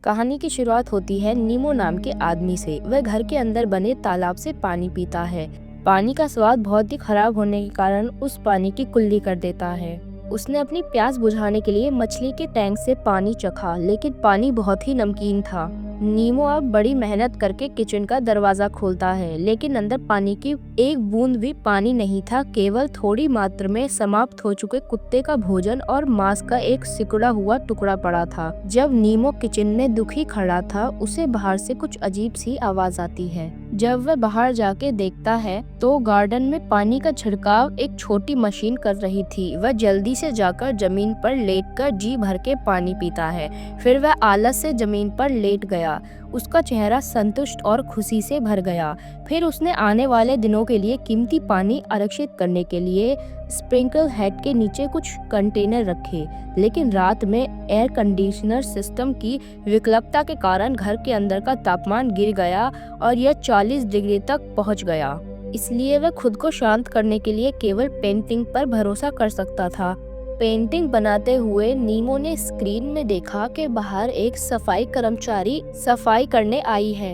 कहानी की शुरुआत होती है नीमो नाम के आदमी से। वह घर के अंदर बने तालाब से पानी पीता है। पानी का स्वाद बहुत ही खराब होने के कारण उस पानी की कुल्ली कर देता है। उसने अपनी प्यास बुझाने के लिए मछली के टैंक से पानी चखा, लेकिन पानी बहुत ही नमकीन था। नीमो अब बड़ी मेहनत करके किचन का दरवाजा खोलता है, लेकिन अंदर पानी की एक बूंद भी पानी नहीं था। केवल थोड़ी मात्रा में समाप्त हो चुके कुत्ते का भोजन और मांस का एक सिकुड़ा हुआ टुकड़ा पड़ा था। जब नीमो किचन में दुखी खड़ा था, उसे बाहर से कुछ अजीब सी आवाज आती है। जब वह बाहर जाके देखता है तो गार्डन में पानी का छिड़काव एक छोटी मशीन कर रही थी। वह जल्दी से जाकर जमीन पर लेटकर जी भर के पानी पीता है। फिर वह आलस से जमीन पर लेट गया। उसका चेहरा संतुष्ट और खुशी से भर गया। फिर उसने आने वाले दिनों के लिए कीमती पानी आरक्षित करने के लिए स्प्रिंकल हेड के नीचे कुछ कंटेनर रखे, लेकिन रात में एयर कंडीशनर सिस्टम की विकल्पता के कारण घर के अंदर का तापमान गिर गया और यह 40 डिग्री तक पहुंच गया। इसलिए वह खुद को शांत करने के लिए केवल पेंटिंग पर भरोसा कर सकता था। पेंटिंग बनाते हुए नीमो ने स्क्रीन में देखा कि बाहर एक सफाई कर्मचारी सफाई करने आई है।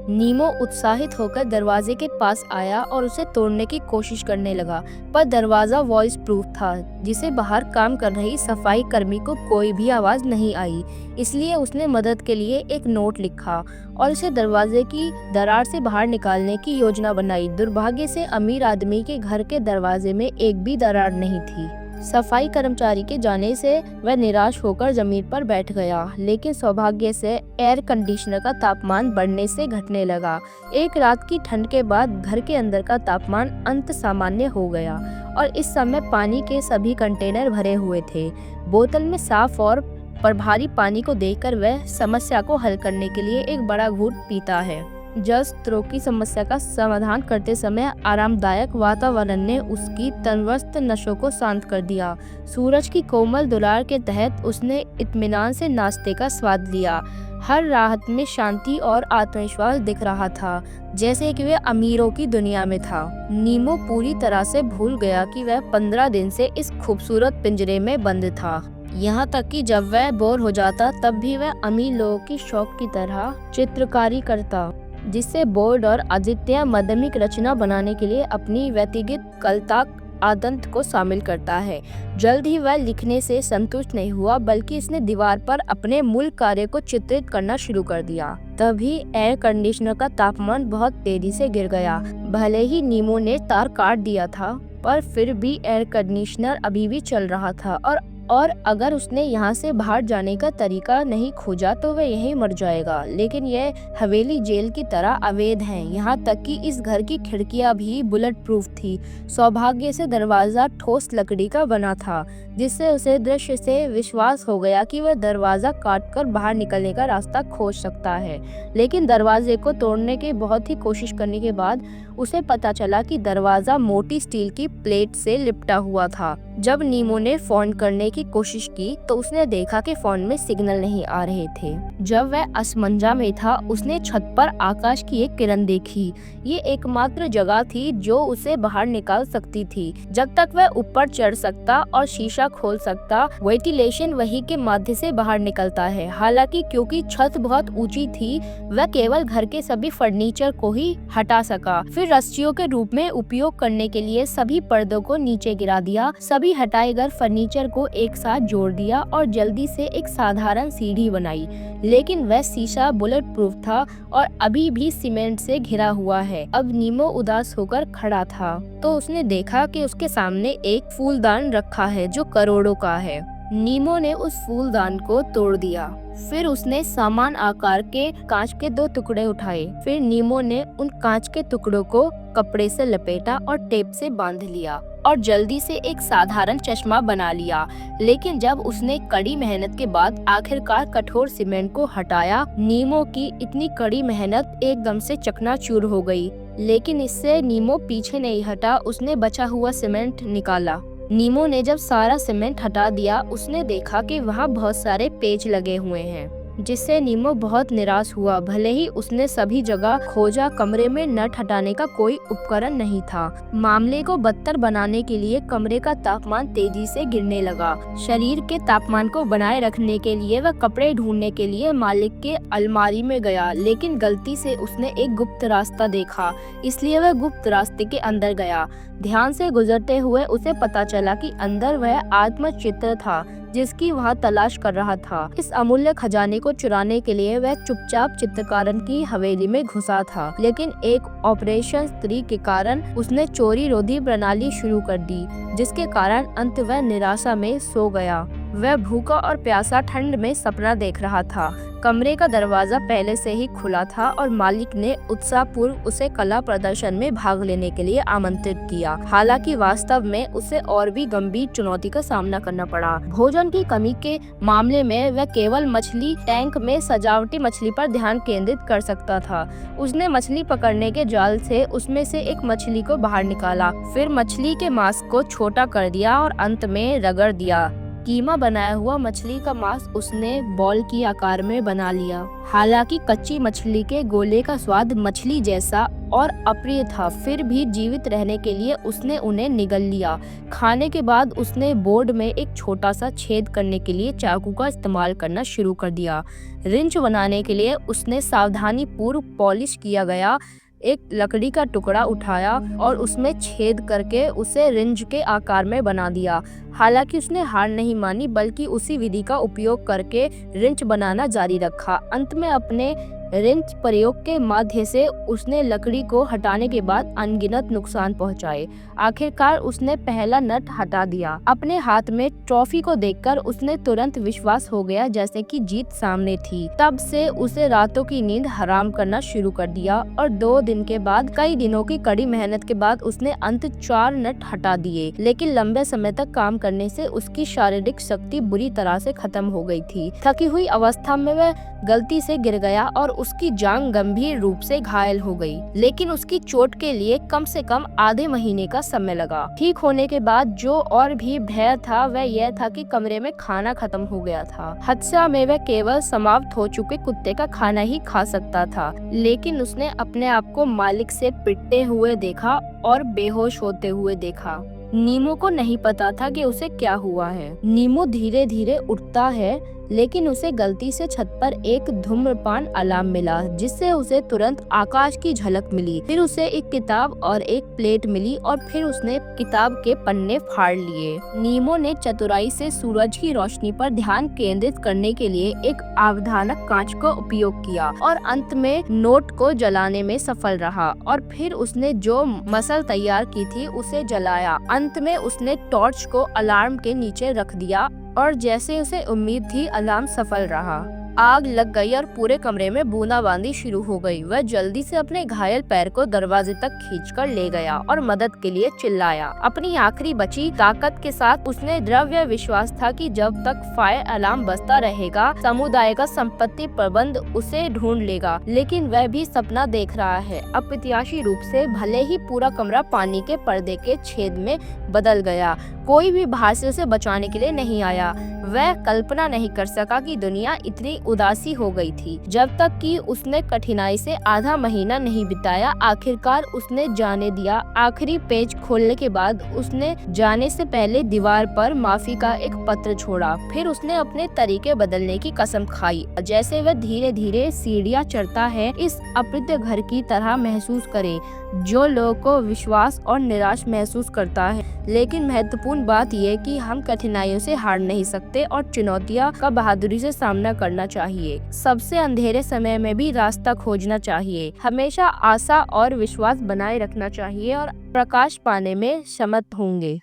नीमो उत्साहित होकर दरवाजे के पास आया और उसे तोड़ने की कोशिश करने लगा, पर दरवाजा वॉइस प्रूफ था, जिसे बाहर काम कर रही सफाई कर्मी को कोई भी आवाज नहीं आई। इसलिए उसने मदद के लिए एक नोट लिखा और उसे दरवाजे की दरार से बाहर निकालने की योजना बनाई। दुर्भाग्य से अमीर आदमी के घर के दरवाजे में एक भी दरार नहीं थी। सफाई कर्मचारी के जाने से वह निराश होकर जमीन पर बैठ गया, लेकिन सौभाग्य से एयर कंडीशनर का तापमान बढ़ने से घटने लगा। एक रात की ठंड के बाद घर के अंदर का तापमान अंत सामान्य हो गया और इस समय पानी के सभी कंटेनर भरे हुए थे। बोतल में साफ और प्रभारी पानी को देखकर वह समस्या को हल करने के लिए एक बड़ा घूंट पीता है। जल स्रोत की समस्या का समाधान करते समय आरामदायक वातावरण ने उसकी तंदुरुस्त नसों को शांत कर दिया। सूरज की कोमल दुलार के तहत उसने इत्मीनान से नाश्ते का स्वाद लिया। हर राहत में शांति और आत्मविश्वास दिख रहा था, जैसे कि वह अमीरों की दुनिया में था। नीमो पूरी तरह से भूल गया कि वह 15 दिन से इस खूबसूरत पिंजरे में बंद था। यहाँ तक कि जब वह बोर हो जाता तब भी वह अमीर लोगों की शौक की तरह चित्रकारी करता, जिससे बोर्ड और अद्वितीय माध्यमिक रचना बनाने के लिए अपनी व्यक्तिगत कलता आदत को शामिल करता है। जल्द ही वह लिखने से संतुष्ट नहीं हुआ, बल्कि इसने दीवार पर अपने मूल कार्य को चित्रित करना शुरू कर दिया। तभी एयर कंडीशनर का तापमान बहुत तेजी से गिर गया। भले ही नीमो ने तार काट दिया था, पर फिर भी एयर कंडीशनर अभी भी चल रहा था और अगर उसने यहाँ से बाहर जाने का तरीका नहीं खोजा तो वह यहीं मर जाएगा। लेकिन यह हवेली जेल की तरह अवैध है, यहाँ तक कि इस घर की खिड़कियाँ भी बुलेट प्रूफ थी। सौभाग्य से दरवाजा ठोस लकड़ी का बना था, जिससे उसे दृश्य से विश्वास हो गया कि वह दरवाजा काटकर बाहर निकलने का रास्ता खोज सकता है। लेकिन दरवाजे को तोड़ने की बहुत ही कोशिश करने के बाद उसे पता चला कि दरवाजा मोटी स्टील की प्लेट से लिपटा हुआ था। जब नीमो ने फोन करने की कोशिश की तो उसने देखा कि फोन में सिग्नल नहीं आ रहे थे। जब वह असमंजा में था, उसने छत पर आकाश की एक किरण देखी। ये एकमात्र जगह थी जो उसे बाहर निकाल सकती थी। जब तक वह ऊपर चढ़ सकता और शीशा खोल सकता, वेंटिलेशन वही के माध्यम से बाहर निकलता है। हालांकि क्योंकि छत बहुत ऊंची थी, वह केवल घर के सभी फर्नीचर को ही हटा सका। फिर रस्सियों के रूप में उपयोग करने के लिए सभी पर्दों को नीचे गिरा दिया। सभी हटाए गए फर्नीचर को एक साथ जोड़ दिया और जल्दी से एक साधारण सीढ़ी बनाई। लेकिन वह शीशा बुलेट प्रूफ था और अभी भी सीमेंट से घिरा हुआ है। अब नीमो उदास होकर खड़ा था तो उसने देखा कि उसके सामने एक फूलदान रखा है जो करोड़ों का है। नीमो ने उस फूलदान को तोड़ दिया। फिर उसने समान आकार के कांच के 2 टुकड़े उठाए। फिर नीमो ने उन कांच के टुकड़ों को कपड़े से लपेटा और टेप से बांध लिया और जल्दी से एक साधारण चश्मा बना लिया। लेकिन जब उसने कड़ी मेहनत के बाद आखिरकार कठोर सीमेंट को हटाया, नीमो की इतनी कड़ी मेहनत एकदम से चकनाचूर हो गई। लेकिन इससे नीमो पीछे नहीं हटा। उसने बचा हुआ सीमेंट निकाला। नीमो ने जब सारा सीमेंट हटा दिया, उसने देखा कि वहाँ बहुत सारे पेच लगे हुए हैं। जिससे नीमो बहुत निराश हुआ। भले ही उसने सभी जगह खोजा, कमरे में नट हटाने का कोई उपकरण नहीं था। मामले को बदतर बनाने के लिए कमरे का तापमान तेजी से गिरने लगा। शरीर के तापमान को बनाए रखने के लिए वह कपड़े ढूंढने के लिए मालिक के अलमारी में गया, लेकिन गलती से उसने एक गुप्त रास्ता देखा, इसलिए वह गुप्त रास्ते के अंदर गया। ध्यान से गुजरते हुए उसे पता चला कि अंदर वह आत्मचित्र था जिसकी वह तलाश कर रहा था। इस अमूल्य खजाने को चुराने के लिए वह चुपचाप चित्रकारन की हवेली में घुसा था, लेकिन एक ऑपरेशन स्त्री के कारण उसने चोरी रोधी प्रणाली शुरू कर दी, जिसके कारण अंत वह निराशा में सो गया। वह भूखा और प्यासा ठंड में सपना देख रहा था। कमरे का दरवाजा पहले से ही खुला था और मालिक ने उत्साहपूर्व उसे कला प्रदर्शन में भाग लेने के लिए आमंत्रित किया। हालांकि वास्तव में उसे और भी गंभीर चुनौती का सामना करना पड़ा। भोजन की कमी के मामले में वह केवल मछली टैंक में सजावटी मछली पर ध्यान केंद्रित कर सकता था। उसने मछली पकड़ने के जाल से उसमें से एक मछली को बाहर निकाला, फिर मछली के मांस को छोटा कर दिया और अंत में रगड़ दिया। कीमा बनाया हुआ मछली का मांस उसने बॉल की आकार में बना लिया। हालांकि कच्ची मछली के गोले का स्वाद मछली जैसा और अप्रिय था, फिर भी जीवित रहने के लिए उसने उन्हें निगल लिया। खाने के बाद उसने बोर्ड में एक छोटा सा छेद करने के लिए चाकू का इस्तेमाल करना शुरू कर दिया। रिंच बनाने के लिए उसने सावधानी पूर्व पॉलिश किया गया एक लकड़ी का टुकड़ा उठाया और उसमें छेद करके उसे रिंच के आकार में बना दिया। हालांकि उसने हार नहीं मानी, बल्कि उसी विधि का उपयोग करके रिंच बनाना जारी रखा। अंत में अपने रिंच प्रयोग के माध्यम से उसने लकड़ी को हटाने के बाद अनगिनत नुकसान पहुंचाए। आखिरकार उसने पहला नट हटा दिया। अपने हाथ में ट्रॉफी को देखकर उसने तुरंत विश्वास हो गया जैसे कि जीत सामने थी। तब से उसे रातों की नींद हराम करना शुरू कर दिया और 2 दिन के बाद, कई दिनों की कड़ी मेहनत के बाद उसने अंत 4 नट हटा दिए। लेकिन लंबे समय तक काम करने से उसकी शारीरिक शक्ति बुरी तरह से खत्म हो गई थी। थकी हुई अवस्था में वह गलती से गिर गया और उसकी जांघ गंभीर रूप से घायल हो गई। लेकिन उसकी चोट के लिए कम से कम आधे महीने का समय लगा। ठीक होने के बाद जो और भी भय था वह यह था कि कमरे में खाना खत्म हो गया था। हदसा में वह केवल समाप्त हो चुके कुत्ते का खाना ही खा सकता था। लेकिन उसने अपने आप को मालिक से पिटते हुए देखा और बेहोश होते हुए देखा। नीमो को नहीं पता था कि उसे क्या हुआ है। नीमो धीरे धीरे उठता है, लेकिन उसे गलती से छत पर एक धूम्रपान अलार्म मिला, जिससे उसे तुरंत आकाश की झलक मिली। फिर उसे एक किताब और एक प्लेट मिली और फिर उसने किताब के पन्ने फाड़ लिए। नीमो ने चतुराई से सूरज की रोशनी पर ध्यान केंद्रित करने के लिए एक अवधानक कांच का उपयोग किया और अंत में नोट को जलाने में सफल रहा। और फिर उसने जो मसल तैयार की थी उसे जलाया। अंत में उसने टॉर्च को अलार्म के नीचे रख दिया और जैसे उसे उम्मीद थी अलार्म सफल रहा। आग लग गई और पूरे कमरे में बूंदाबांदी शुरू हो गई। वह जल्दी से अपने घायल पैर को दरवाजे तक खींचकर ले गया और मदद के लिए चिल्लाया। अपनी आखिरी बची ताकत के साथ उसने द्रव्य विश्वास था कि जब तक फायर अलार्म बजता रहेगा समुदाय का संपत्ति प्रबंध उसे ढूंढ लेगा। लेकिन वह भी सपना देख रहा है। अप्रत्याशी रूप से भले ही पूरा कमरा पानी के पर्दे के छेद में बदल गया, कोई भी बाहर से उसे बचाने के लिए नहीं आया। वह कल्पना नहीं कर सका कि दुनिया इतनी उदासी हो गई थी। जब तक कि उसने कठिनाई से आधा महीना नहीं बिताया, आखिरकार उसने जाने दिया। आखिरी पेज खोलने के बाद उसने जाने से पहले दीवार पर माफी का एक पत्र छोड़ा। फिर उसने अपने तरीके बदलने की कसम खाई। जैसे वह धीरे धीरे सीढ़ियां चढ़ता है, इस अप्रत्य घर की तरह महसूस करे जो लोगों को विश्वास और निराश महसूस करता है। लेकिन महत्वपूर्ण बात यह कि हम कठिनाइयों से हार नहीं सकते और चुनौतियां का बहादुरी से सामना करना चाहिए। सबसे अंधेरे समय में भी रास्ता खोजना चाहिए। हमेशा आशा और विश्वास बनाए रखना चाहिए और प्रकाश पाने में समर्थ होंगे।